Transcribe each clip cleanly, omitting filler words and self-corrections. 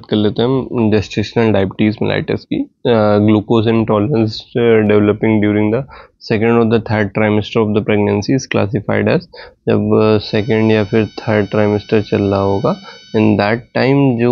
कर लेते हैं हम जेस्टेशनल डायबिटीज़ मेलाइटस की। Glucose intolerance developing during the second और the third trimester of the pregnancy is classified as, जब सेकेंड या फिर थर्ड ट्राइमेस्टर चल रहा होगा, इन दैट टाइम जो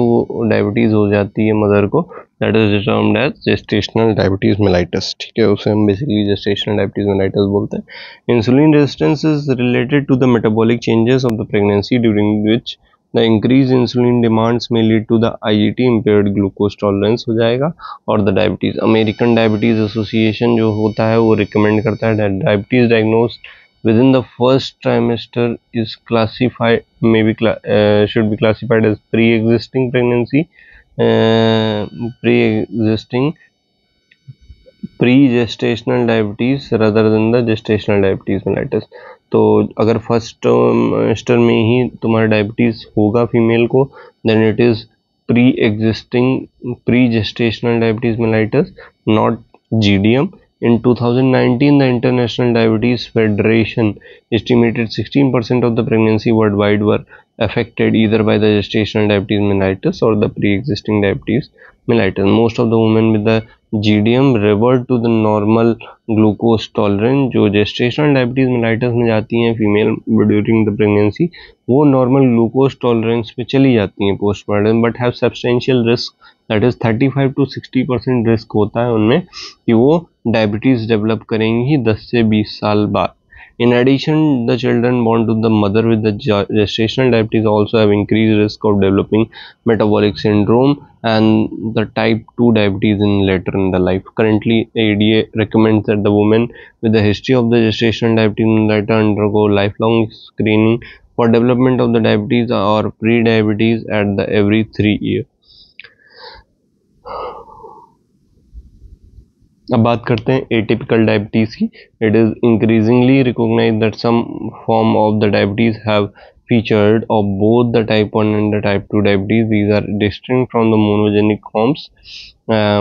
डायबिटीज़ हो जाती है मदर को, that is determined as gestational diabetes mellitus. ठीक है, उसे हम बेसिकली जेस्टेशनल डायबिटीज़ मेलाइटस बोलते हैं। Insulin resistance is related to the metabolic changes of the pregnancy during which the increase insulin demands may lead to the IGT impaired glucose tolerance हो जाएगा और the diabetes. American Diabetes Association जो होता है वो recommend करता है diabetes diagnose within the first trimester is classified should be classified as pre-existing pregnancy, pre-existing pre-gestational diabetes rather than the gestational diabetes mellitus। तो अगर फर्स्ट ट्राइमेस्टर में ही तुम्हारा डायबिटीज़ होगा फीमेल को, then it is pre existing pre gestational diabetes mellitus, not GDM। In 2019, the International Diabetes Federation estimated 16% of the pregnancy worldwide were affected either by the gestational diabetes mellitus or the pre-existing diabetes mellitus. Most of the women with the GDM revert to the normal glucose tolerance। जो gestational diabetes mellitus में जाती हैं female during the pregnancy, वो normal glucose tolerance पे चली जाती हैं postmortem, but have substantial risk, that is 35 to 60% risk होता है उनमें कि वो डायबिटीज़ डेवलप करेंगी ही 10 से 20 साल बाद। In addition, the children born to the mother with the gestational diabetes also have increased risk of developing metabolic syndrome and the type 2 diabetes in later in the life. Currently, ADA recommends that the women with the history of the gestational diabetes mellitus undergo lifelong screening for development of the diabetes or pre-diabetes at the every 3 years. अब बात करते हैं atypical diabetes की। It is increasingly recognised that some form of the diabetes have featured of both the type 1 and the type 2 diabetes. These are distinct from the monogenic forms,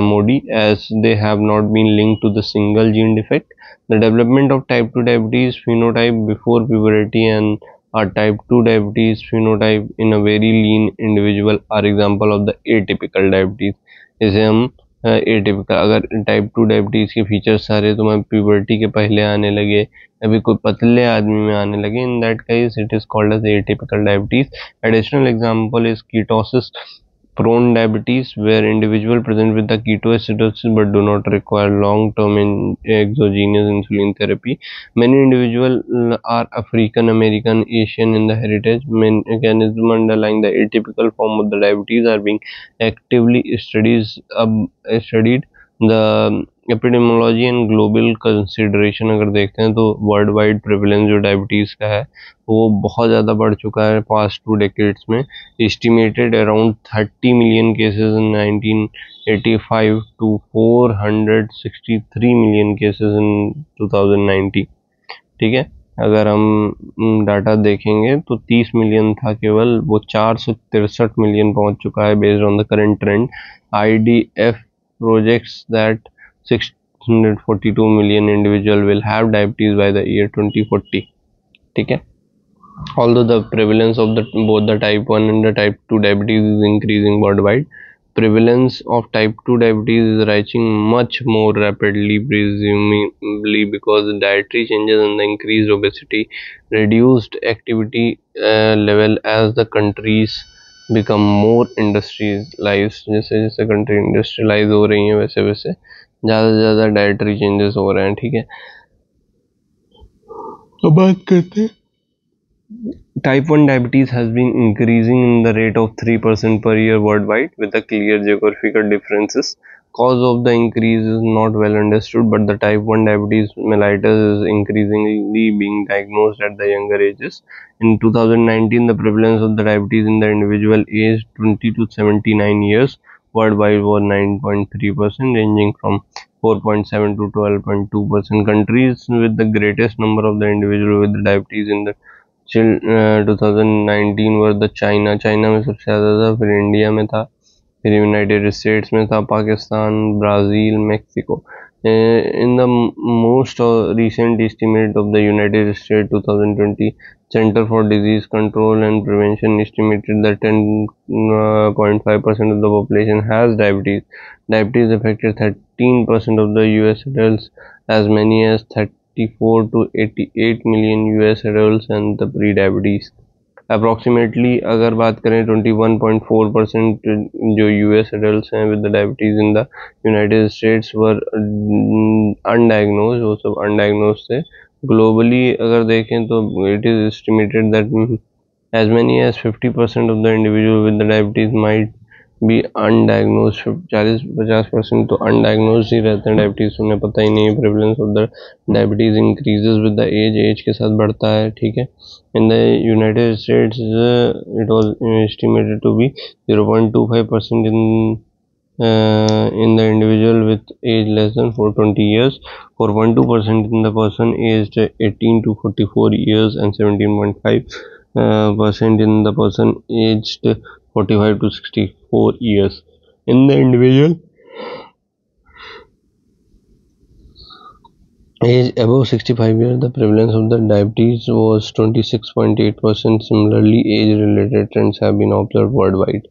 MODY, as they have not been linked to the single gene defect. The development of type 2 diabetes phenotype before puberty and a type 2 diabetes phenotype in a very lean individual are example of the atypical diabetes. इसे हम atypical, अगर type 2 diabetes के features सारे तुम्हें puberty के पहले आने लगे, अभी कोई पतले आदमी में आने लगे, in that case it is called as atypical diabetes. Additional example is ketosis prone diabetes, where individual present with the ketoacidosis but do not require long-term exogenous insulin therapy. Many individuals are African American, Asian in the heritage. Mechanism underlying the atypical form of the diabetes are being actively studied. The epidemiology and global consideration अगर देखते हैं तो worldwide prevalence जो diabetes का है वो बहुत ज़्यादा बढ़ चुका है पास्ट 2 डेकेड्स में। Estimated around 30 million cases in 1985 to 463 million cases in 2019। ठीक है, अगर हम डाटा देखेंगे तो 30 मिलियन था केवल, वो 463 मिलियन पहुंच चुका है based on the current trend. IDF projects that 642 million individual will have diabetes by the year 2040. ठीक है, although the prevalence of both the type 1 and the type 2 diabetes is increasing worldwide, prevalence of type 2 diabetes is rising much more rapidly, presumably because dietary changes and the increased obesity, reduced activity level as the countries become more industrialized। जैसे जैसे country industrialise हो रही हैं वैसे वैसे ज़्यादा से ज़्यादा डाइटरी चेंजेस हो रहे हैं। ठीक है, अब बात करते हैं type 1 diabetes has been increasing in the rate of 3% per year worldwide with a clear geographical differences. Cause of the increase is not well understood, but the type 1 diabetes mellitus is increasingly being diagnosed at the younger ages. In 2019, the prevalence of the diabetes in the individual aged 20 to 79 years worldwide was 9.3%, ranging from 4.7 to 12.2%. Countries with the greatest number of the individual with the diabetes in the 2019 were the China में सबसे ज़्यादा था, फिर India में था, फिर United states में था, Pakistan, Brazil, Mexico. In the most recent estimate of the United States 2020 Center for Disease Control and Prevention estimated that 10.5% of the population has diabetes. Diabetes affected 13% of the US adults, as many as 34 to 88 million US adults and the pre-diabetes. Approximately अगर बात करें 21.4% जो US adult हैं with diabetes in the United states were undiagnosed, वो सब undiagnosed थे. Globally अगर देखें तो it is estimated that as many as 50% of the individual with the diabetes might be undiagnosed. 40-50% तो undiagnosed ही रहते हैं डायबिटीज़, उन्हें पता ही नहीं है. Prevalence of the diabetes increases with the age के साथ बढ़ता है. ठीक है. In the United States it was estimated to be 0.25% in the individual with age less than 420 years, 4.2% in the person aged 18 to 44 years, and 17.5% in the person aged 45 to 64 years. In the individual age above 65 years, the prevalence of the diabetes was 26.8%. Similarly, age-related trends have been observed worldwide.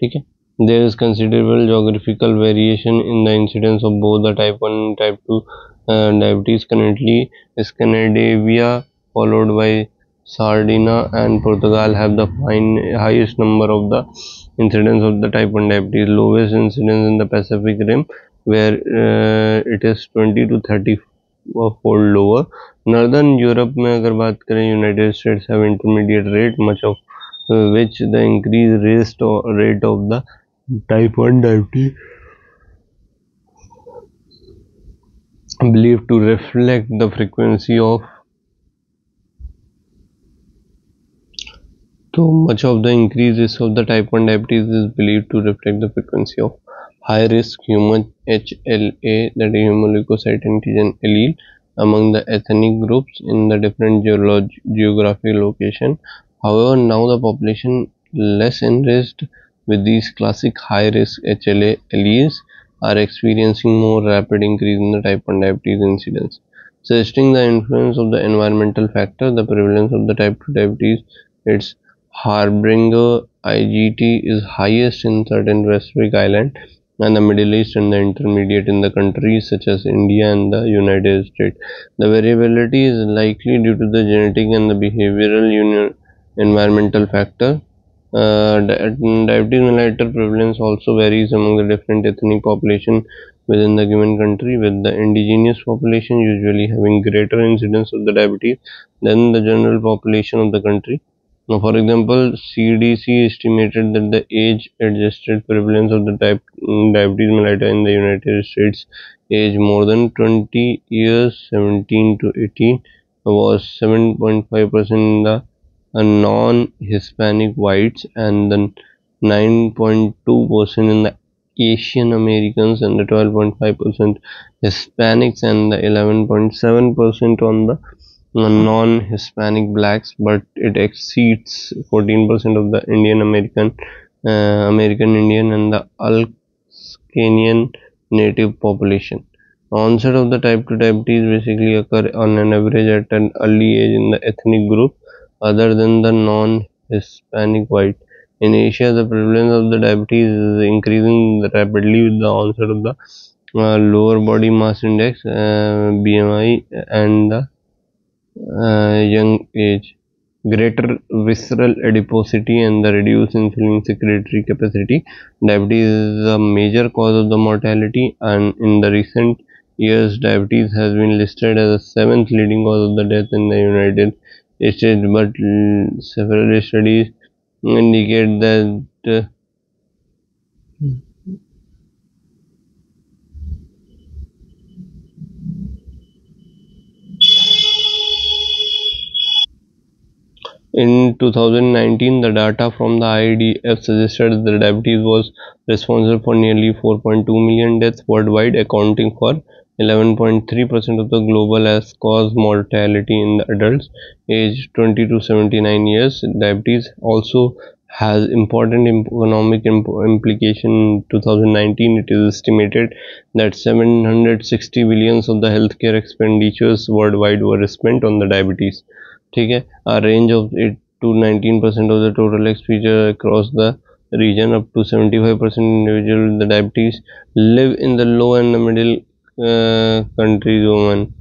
ठीक है. There is considerable geographical variation in the incidence of both the type 1 and type 2 diabetes. Currently, Scandinavia, followed by Sardinia and Portugal, have the highest number of the incidence of the type 1 diabetes. Lowest incidence in the Pacific Rim, where it is 20 to 30 fold lower. Northern Europe में अगर बात करें, United States have intermediate rate, much of which the increased rate of the type 1 diabetes believed to reflect the frequency of much of the increases of the type 1 diabetes is believed to reflect the frequency of high risk human HLA, that is human leukocyte antigen allele, among the ethnic groups in the different geographic location. However, now the population less enriched with these classic high risk HLA alleles are experiencing more rapid increase in the type 1 diabetes incidence, suggesting the influence of the environmental factor. The prevalence of the type 2 diabetes, its harbinger IGT, is highest in certain Pacific islands and the Middle East, and the intermediate in the countries such as India and the United States. The variability is likely due to the genetic and the behavioral environmental factor. Diabetes mellitus prevalence also varies among the different ethnic population within the given country, with the indigenous population usually having greater incidence of the diabetes than the general population of the country. Now, for example, CDC estimated that the age-adjusted prevalence of the diabetes mellitus in the United States age more than 20 years, 17 to 18, was 7.5% in the non-Hispanic whites, and then 9.2% in the Asian Americans, and the 12.5% Hispanics, and the 11.7% on the non-Hispanic blacks, but it exceeds 14% of the Indian American, American Indian, and the Alsatian native population. Onset of the type 2 diabetes basically occur on an average at an early age in the ethnic group other than the non-Hispanic white. In Asia, the prevalence of the diabetes is increasing rapidly with the onset of the lower body mass index BMI and the young age, greater visceral adiposity, and the reduced insulin secretory capacity. Diabetes is a major cause of the mortality, and in the recent years, diabetes has been listed as the seventh leading cause of the death in the United States, but several studies indicate that in 2019, the data from the IDF suggested that diabetes was responsible for nearly 4.2 million deaths worldwide, accounting for 11.3% of the global cause mortality in the adults aged 20 to 79 years. Diabetes also has important economic implication. In 2019, it is estimated that 760 billions of the healthcare expenditures worldwide were spent on the diabetes. ठीक है, a range of 8 to 19% of the total expenditure across the region. Up to 75% individuals with the diabetes live in the low and the middle countries women.